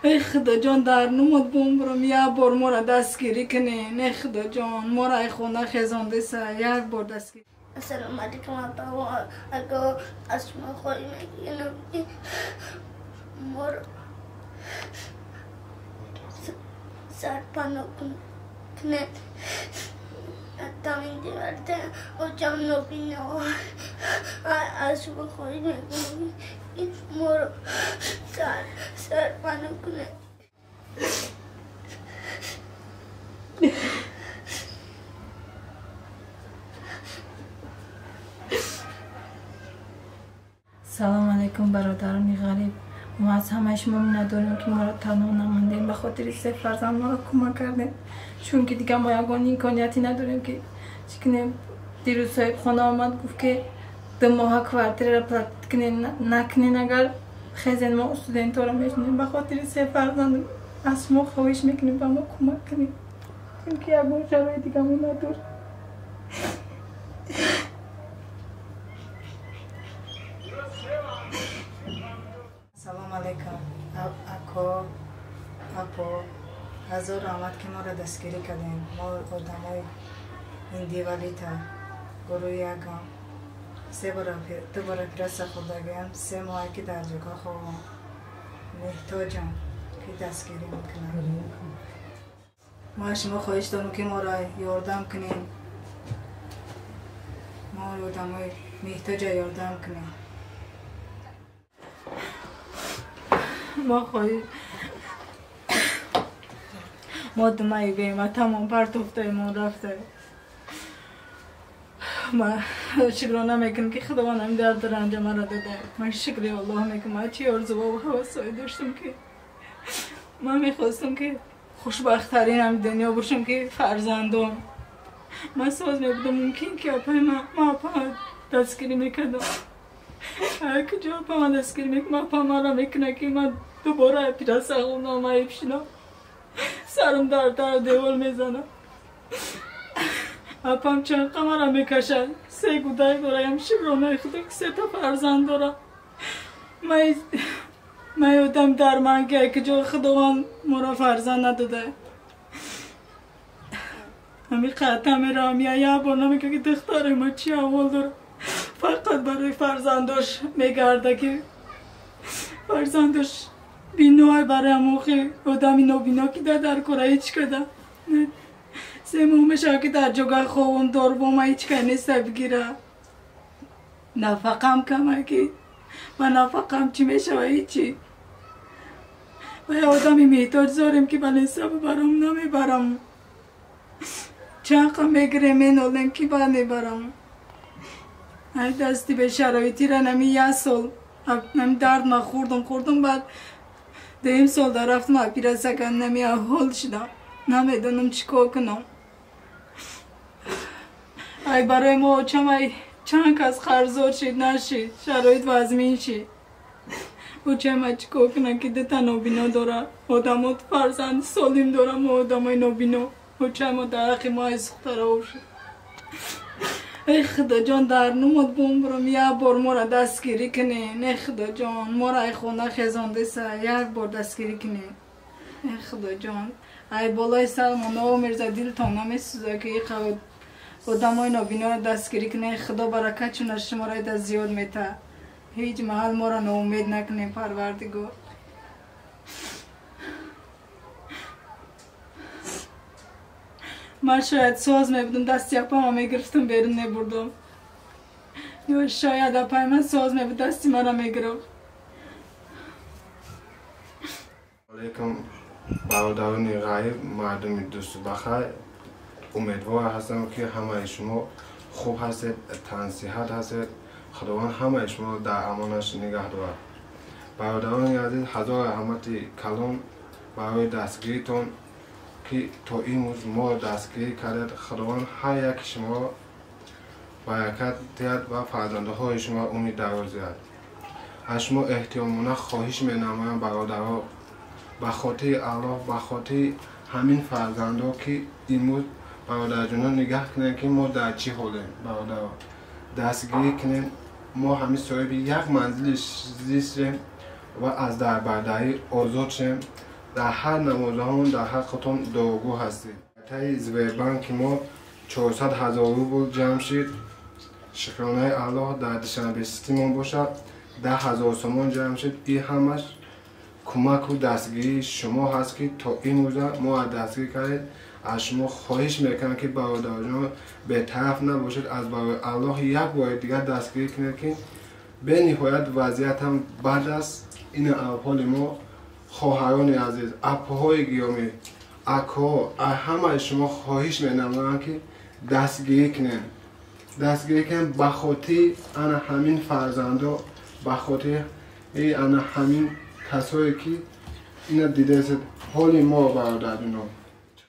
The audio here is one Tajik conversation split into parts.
ای خدا جان در نمود بومبرم یه بار ما را دستگیری کنین. ای خدا جان ما را ای خونه خزانده سه یک بار دستگیری. السلام علیکم ابا. اگه از شما خواهی میگیرم ما را سرپناه کنه تامین دیورده و جان نبینه از شما خواهی میگیرم ما را سرپناه کنه. سلام علیکم برادران غریب. ما از همه شما نداریم که ما را تنها نماندین، به خاطر سه فرزند ما را کمک کردین، چون که دیگه ما یگانه امکانیتی نداریم که چکنیم. دیروز صاحب خانه آمد گفت که 2 ماه کوارتر را پلات نکنین اگر خیزن ما استودنت را میشنیم. به خاطر سه فرزند از شما خواهش میکنیم به ما کمک کنیم، چون که یگانه شرایط دیگه ما نداریم. سلام علیکم اکا اپا. هزار رحمت که ما را دستگیری کردیم. ما آدمای این دیوالی تا گروه یکم 2 بار پرس خوردگیم 3 ماه که در جگاه خوابم محتاجم که دستگیری میکنم. ما شما خواهش دارم که ما را یاردم کنیم، ما آدمای محتاج یاردم کنیم. ما خواهی ما دمایی بیم و تمام پرتوفته ما رفته. ما شکرانه میکنم که خداوند هم درد رنج ما را داده. من شکر الله میکنم. من چی آرزو و هوسایی داشتم که من میخواستم که خوشبخت‌ترین هم دنیا باشم که فرزندان. من ساز میبودم ممکن که اپای ما اپا دستگیری میکردم. که جا اپا من دستگیری میکنم اپا ما را میکنه که من دوباره پیرس اغلنامه بشینم، سرم در دیوال میزنم. اپام چند قمره میکشد. 3 گودای داره. هم شکرانه خدا که 3 تا فرزند داره. من یادم در منگه که جا خداوند ما را فرزند نداده. همی قطعه میرم یه بار نمیگه که دختر ما چی احوال داره. فقط برای فرزنداش میگرده که فرزنداش بینای برای موقع آدمی نابینا که در کره هیچ کده 3 ماه میشه که در جگه خوابم دار با ما هیچ که نیست بگیره. نفقم کمه که من نفقم چی میشه و هیچی. و یه آدمی محتاج زاریم که بله حساب برام نمیبرم. چند قم میگره مینالم که بله برم. ای دستی به شرایطی را نمی 1 سال نمی درد ما خوردم بعد 2 سال در رفتم پیرسکن نمی احوال شدم. نمیدونم چیکار کنم. ای برای ما چند کس خرزار شد نشید شرایط وزمین شد. و چه چیکار کنم که 2 تا نابینا داره. آدمات فرزند سالم داره. ما آدمای نابینا و چه ما در حقی ما از اختراع شد. ای خدا جان در نمود بومبرم یه بار ما را دستگیری کنین. ای خدا جان ما را ای خونه خزانده سه یک بار دستگیری کنین. ای خدا جان ای بالای سر ما میرزا دلتان نمیسوزه که یک آدمای نابینا را دستگیری کنین. خدا برکت چون از شما را زیاد میته. هیچ محل ما را ناامید نکنین پروردگار. من شاید ساز میبودم دستی اپا میگرفتم بیرون نبردم، یا شاید اپای من ساز میبود دستی من را میگرفت. علیکم برادران غریب، مردم دوست بخیر. امیدوار هستم که همه شما خوب هستید، تنصیحت هستید. خداوند همه شما در امانش نگه دارد. برادران عزیز، هزار رحمت کلان برای دستگیریتون که تا این روز ما دستگیری کردید. خداوند هر یک شما برکت دهد و فرزنده های شما امید دراز دهد. از شما احترامانه خواهش می‌نمایم برادرها، به خاطر الله، به خاطر همین فرزنده که این روز برادر جان نگاه کنن که ما در چی حالیم. برادر دستگیری کنیم. ما همین صاحب یک منزل زیستیم و از دربرداری آزاد شیم. در هر نمازهامون در حقتون دعاگو هستید. تای زبربانک ما 400,000 روبل جمع شد. شکرانه الله در دوشنبه سیستمون باشد. 10,000 سومان جمع شد. این همش کمک و دستگیری شما هست که تا این روزه ما دستگیر کردید. از شما خواهش میکنم که برادران به طرف نباشید. از برای الله یک بار دیگر دستگیر کنید که به نهایت وضعیت هم بعد است. این احوال ما خواهران عزیز، اپاهای گرامی، اکا، همه شما خواهش میکنم که دستگیری کنید. دستگیری کنید به خاطر انا همین فرزندا، به خاطر انا همین کسایی که اینا دیده است حال ما برادران.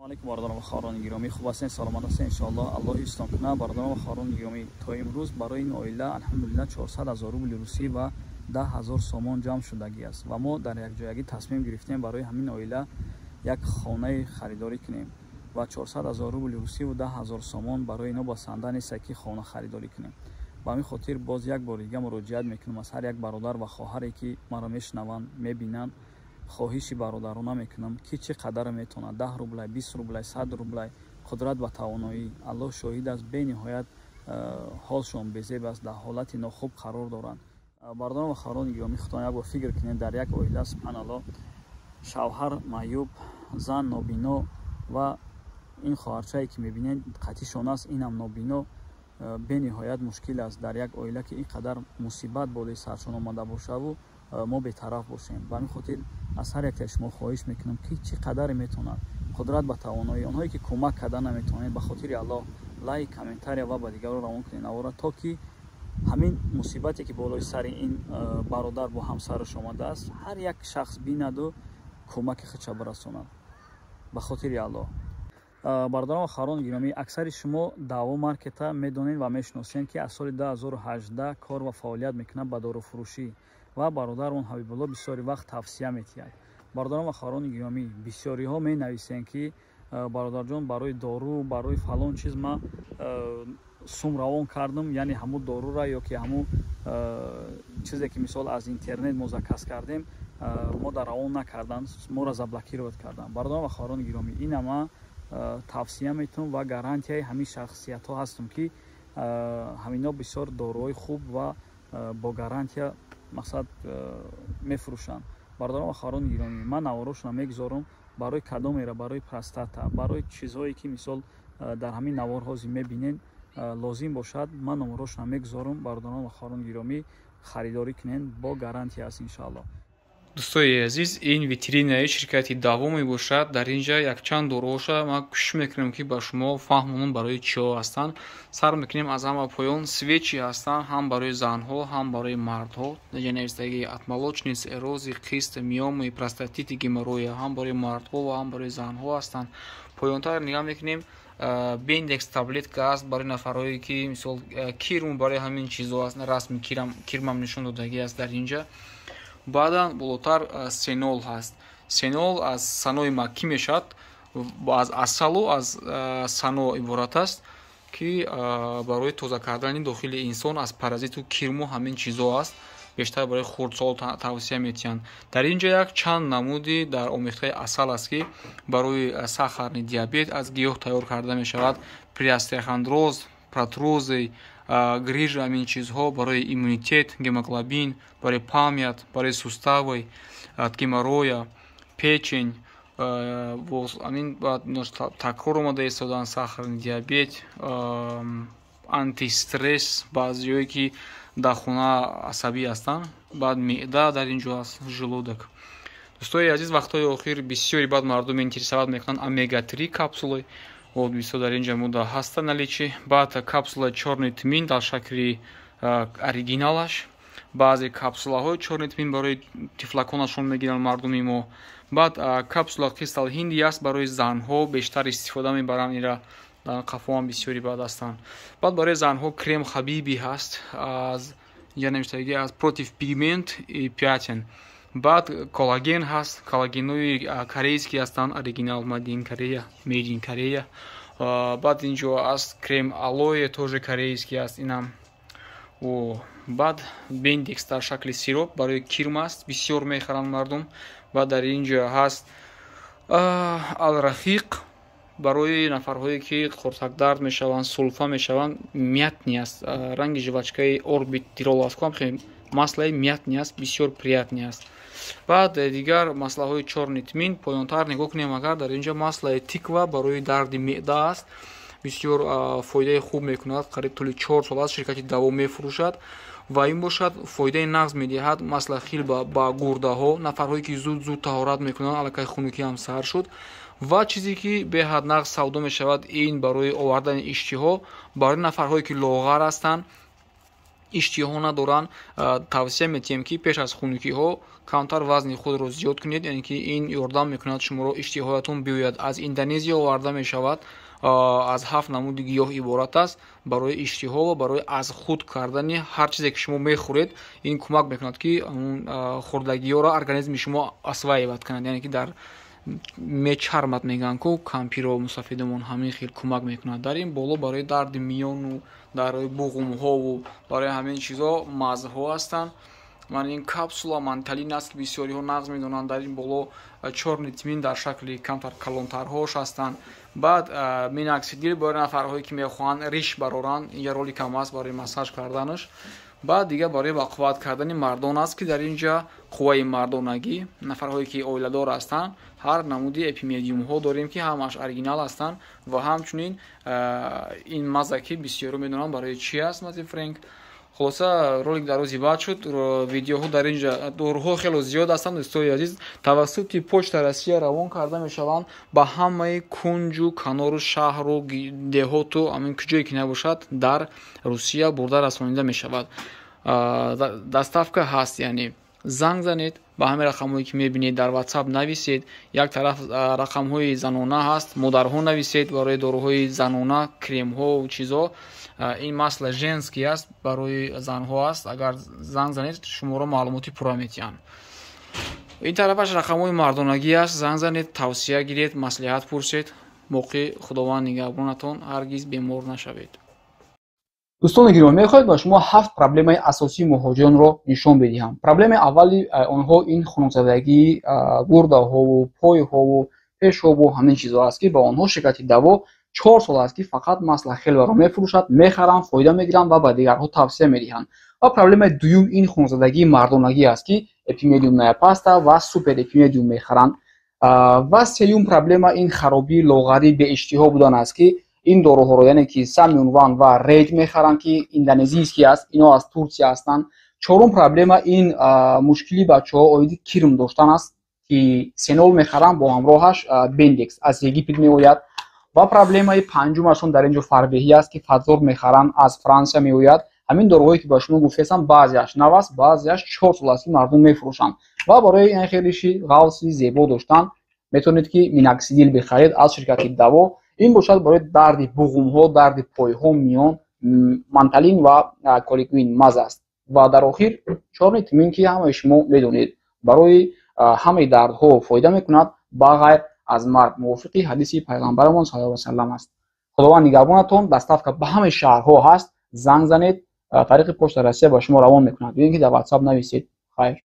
علیکم برادران و خواهران گرامی، خوب هستین؟ سلامت هستین؟ ان شاء الله. الله استان کنه. برادران و خواهران گرامی، تا امروز برای این عائله الحمدلله 400,000 روبل روسی و 10,000 سومان جمع شدگی است و ما در یک جایگی تصمیم گرفتیم برای همین عائله یک خانه خریداری کنیم و 400,000 روبل روسی و 10,000 سومان برای اینا با سنده نیست که خانه خریداری کنیم. به همین خاطر باز یک بار دیگه مراجعت میکنم از هر یک برادر و خواهری که مرا میشنوند میبینند، خواهشی برادرانه میکنم که چه قدر میتونه 10 روبل، 20 روبل، 100 روبل قدرت و توانایی الله شاهد است به نهایت حالشون بزیب است، در حالت ناخوب قرار دارند. برادران و خواهران گرامی، خودتان یک بار فکر کنید در یک عائله سبحان الله شوهر معیوب، زن نابینا و این خواهرچه‌ای که میبینید قطعیشون است اینم نابینا، به نهایت مشکل است در یک عائله که اینقدر مصیبت بالای سرشون آمده باشه و ما بی‌طرف باشیم. به همین خاطر از هر یک شما خواهش میکنم که چقدر میتونن قدرت و توانایی اونهایی که کمک کردن نمیتونن به خاطر الله لایک کامنتاری و با دیگران روان کنین اورا تا که همین مصیبتی که بالای سر این برادر با همسرش آمده است هر یک شخص بیند و کمک خودش برساند به خاطر الله. برادران و خواهران گرامی، اکثر شما دعوا مارکت میدونین و میشناسین که از سال 2018 کار و فعالیت میکنه به داروفروشی و برادر اون حبیب الله بسیاری وقت توصیه میتید. برادران و خواهران گرامی، بسیاری ها می نویسین که برادر جان برای دارو برای فلان چیز ما سوم روان کردم، یعنی همون دارو را یا که همون چیزی که مثال از اینترنت مذاکره کردیم ما در روان نکردن، ما را زبلاکیروت کردن. برادران و خواهران گرامی، این ما توصیه میتونم و گارانتی همین شخصیت ها هستم که همینا بسیار داروهای خوب و با گارانتی مقصد میفروشن. برادران و خواهران گرامی، من نواروش نمیگذارم برای کدام برای پروستاتا برای چیزهایی که مثال در همین نوارها میبینین لازم باشد من نواروش نمیگذارم. برادران و خواهران گرامی خریداری کنین با گارانتی است ان شاء الله. دوستای عزیز، این ویترین شرکتی دومی باشد. در اینجا یک چند دوروشا ما کوشش میکنیم که با شما فهمونم برای چیا هستن. سر میکنیم از همه پایان سویچی هستن، هم برای زنها هم برای مردها. اینجا نوشتگی اتمالوچنیس اروزی قیست میوم پروستاتیت گیمروی هم برای مردها و هم برای زنها هستن. پایانتر نگاه میکنیم بیندکس تابلت که است برای نفرهایی که مثال کیرم برای همین چیزها هستن، رسم کیرمم نشون دادگی است در اینجا. بعدا بالاتر سینول هست. سینول از سانوی مکی میشد، از اصل و از سانو عبارت است که برای تازه کردن داخل انسان از پارازیت و کیرم و همین چیزها است. بیشتر برای خردسال توصیه میتین. در اینجا یک چند نمودی در آمیخته اصل است که برای ساختن دیابت از گیاه تیار کرده می شود. پریاستخاندروز، پراتروزی، گریج همین چیزها برای ایمونیتت، گموگلوبین، برای پامیت، برای сустави, геморроя, печень, همین بعد تکرار اومده ایستادن ساختن دیابت، آنتی استرس، بعضیایی که در خونه عصبی هستن، بعد معده در اینجا است، ژلودک. دوستای عزیز، وقتای آخر بسیاری بعد مردم اینترسovat میکنن омега 3 کپسولی. Вот бисёр дар инҷа муда ҳаста наличи. Баъд капсула чорни тмин дар шакли оригиналаш. баъзе капсулаҳои чорни тмин барои тифлаконашон мегиранд мардуми мо. баъд капсула қистал ҳинди аст барои занҳо бештар истифода мебаранд. ира дар қафоам бисёри баъд ҳастанд. баъд барои занҳо крем хабиби ҳаст аз инҷа навиштагӣ аз против пигмент и пятен. баъд коллаген ҳаст. коллагенои корейски ҳастанд, оригинал made in Korea. баъд инҷо аст крем алоэ тоже корейски аст. инам баъд бендекс дар шакли сироп барои кирм аст, бисёр мехаранд мардум. Баъд дар ин ҷо ҳаст алрафиқ барои нафарҳое ки қуртакдард мешаванд, сулфа мешаванд. мятни аст, ранги жвачкаи орбитирол аст, хеле маслаи мятни аст, бисёр приятни аст. баъд дигар маслаҳои чорнитмин поёнтар нигоҳ кунем. Агар дар ин ҷо маслаи тиква барои дарди меъда аст, бисёр фоидаи хуб мекунад. қариб тӯли 4 сол аст ширкати даво мефурӯшад ва ин бошад фоидаи нағз медиҳад. масла хилба ба гурдаҳо, нафарҳое ки зуд таҳорат мекунанд, аллакай хунукиам сар шуд. ва чизе ки беҳад нағз савдо мешавад, ин барои овардани иштиҳо барои нафарҳое ки лоғар ҳастанд, иштиҳо надоранд. тавсия метиҳем ки пеш аз хунукиҳо камтар вазни худро зиёд кунед, яъне ки ин ёрдам мекунад шуморо иштиҳоятон биёяд. аз Индонезия оварда мешавад, аз 7 намуди гиёҳ иборат аст. барои иштиҳо ва барои аз худ кардани ҳар чизе ки шумо мехӯред, ин кӯмак мекунад ки хӯрдагиҳоро организми шумо асваивад кунад, яъне ки дар мечармат мегӯянд ку кампиро мусафидамон ҳамин хел кӯмак мекунад. дар ин боло барои дарди миёну барои буғумҳову барои ҳамин чизҳо мазҳҳо ҳастанд. ман ин капсула манталин аст ки бисёриҳо нағз медонанд. дар ин боло чорнитмин дар шакли камтар калонтарҳош ҳастанд. баъд миноксидил барои нафарҳое ки мехоҳанд риш бароранд, ин роликам аст барои массаж карданаш. баъд дигар барои бақувват кардани мардон аст ки дар ин ҷо қувваи мардонагӣ, нафарҳое ки оиладор ҳастанд, ҳар намуди эпимедиумҳо дорем ки ҳамаш оригинал ҳастанд. ва ҳамчунин ин маза ки бисёро медонанд барои чӣ аст мази френк. خلاصه ролик дарози баъд шуд. видеоҳо дар ин ҷо дорӯҳо хеле зиёд ҳастанд. дӯстои азиз, тавассути почта Россия равон карда мешаванд ба ҳамаи кунҷу канору шаҳру деҳоту амин куҷое ки набошад дар Русия бурда расонида мешавад. доставка ҳаст, яъне занг занед ба ҳамаи рақамҳое ки мебинед, дар WhatsApp нависед. як тараф рақамҳои занона ҳаст, модарҳо нависед барои дорӯҳои занона, кремҳо чизҳо. ин масла женский аст, барои занҳо аст. агар занг занед шуморо маълумоти пурра метиҳанд. ин тарафаш рақамҳои мардонагӣ аст, занг занед, тавсия гиред, маслиҳат пурсед. боқӣ худованд нигаҳбонатон, ҳаргиз бемор нашавед. дӯстони гиромӣ, мехоҳед ба шумо 7 проблемаи асосии муҳоҷиронро нишон бидиҳам. проблемаи аввали онҳо ин хунукзадагӣ, гурдаҳову, пойҳову, пешҳову ҳамин чизҳо аст ки ба онҳо ширкати даво 4 сол аст ки фақат масла хелбаро мефурӯшад, мехаранд, фоида мегиранд ва ба дигарҳо тавсия медиҳанд. ва проблемаи дуюм ин хунукзадагии мардонагӣ аст ки эпимедиум неопаста ва супер эпимедиум мехаранд. ва сеюм проблема ин харобии лоғарӣ беиштиҳо будан аст ки ин дороҳоро, яъне ки самиунван ва рейд мехаранд ки индонезийский аст, ино аз Турсия ҳастанд. чорум проблема ин мушкили бачаҳо оиди кирм доштан аст ки сенол мехаранд бо ҳамроҳаш бендекс аз Египет меояд. ва проблемаи панҷумашон дар ин ҷо фарбеҳӣ аст ки фазор мехаранд, аз Франсия меояд. ҳамин дороҳое ки ба шумо гуфтаам баъзеаш нав аст, баъзеаш 4 сол аст ки мардум мефурӯшанд. ва барои ин хелиши ғафси зебо доштан метавонед ки миноксидил бихаред аз ширкати даво. ин бошад барои дарди буғумҳо, дарди пойҳо, миён, манталин ва коликвин маза аст. ва дар охир чорнитмин ки ҳамаи шумо медонед барои ҳамаи дардҳо фоида мекунад ба ғайр аз марг, мувофиқи ҳадиси пайғамбарамон саллаллоҳу алайҳи ва саллам аст. худованд нигаҳбонатон. доставка ба ҳамаи шаҳрҳо ҳаст. занг занед, тариқи почта Россия ба шумо равон мекунад. бигӯед ки дар WhatsApp нависед. хайр.